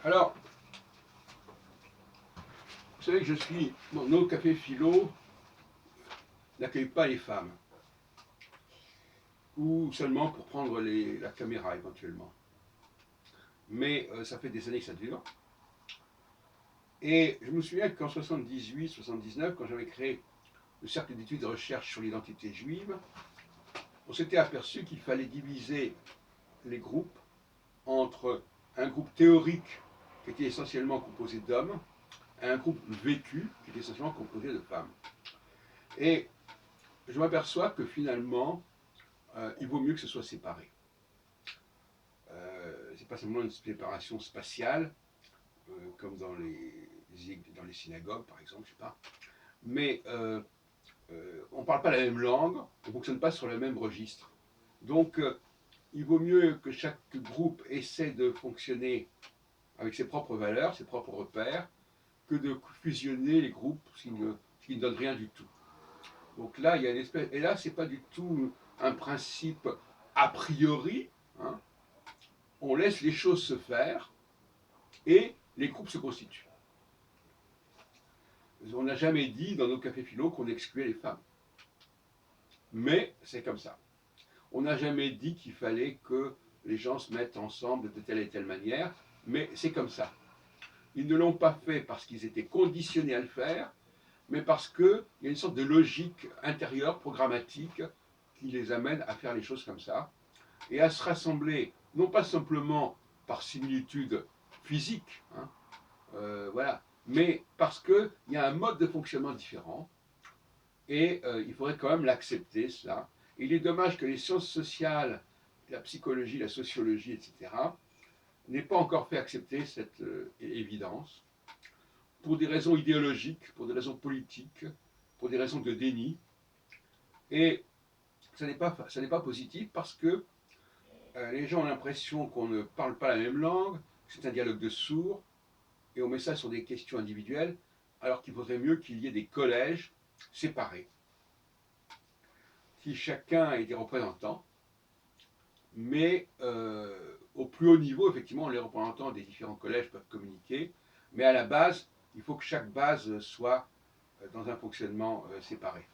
Alors, vous savez que nos cafés philo n'accueillent pas les femmes, ou seulement pour prendre la caméra éventuellement. Mais ça fait des années que ça dure. Et je me souviens qu'en 78-79, quand j'avais créé le cercle d'études de recherche sur l'identité juive, on s'était aperçu qu'il fallait diviser les groupes entre un groupe théorique qui était essentiellement composé d'hommes et un groupe vécu qui était essentiellement composé de femmes. Et je m'aperçois que finalement, il vaut mieux que ce soit séparé. C'est pas seulement une séparation spatiale, comme dans les synagogues, par exemple, je sais pas. Mais on ne parle pas la même langue, on ne fonctionne pas sur le même registre. Donc, il vaut mieux que chaque groupe essaie de fonctionner avec ses propres valeurs, ses propres repères, que de fusionner les groupes, ce qui ne donne rien du tout. Donc là, il y a une espèce. Et là, c'est pas du tout un principe a priori. Hein. On laisse les choses se faire et les groupes se constituent. On n'a jamais dit dans nos cafés philo qu'on excluait les femmes. Mais c'est comme ça. On n'a jamais dit qu'il fallait que les gens se mettent ensemble de telle et telle manière, mais c'est comme ça. Ils ne l'ont pas fait parce qu'ils étaient conditionnés à le faire, mais parce qu'il y a une sorte de logique intérieure, programmatique, qui les amène à faire les choses comme ça, et à se rassembler, non pas simplement par similitude physique, hein, voilà, mais parce qu'il y a un mode de fonctionnement différent, et il faudrait quand même l'accepter, cela. Il est dommage que les sciences sociales, la psychologie, la sociologie, etc., n'aient pas encore fait accepter cette évidence, pour des raisons idéologiques, pour des raisons politiques, pour des raisons de déni. Et ça n'est pas positif parce que les gens ont l'impression qu'on ne parle pas la même langue, que c'est un dialogue de sourds, et on met ça sur des questions individuelles, alors qu'il vaudrait mieux qu'il y ait des collèges séparés, qui chacun ait des représentants, mais au plus haut niveau, effectivement, les représentants des différents collèges peuvent communiquer, mais à la base, il faut que chaque base soit dans un fonctionnement séparé.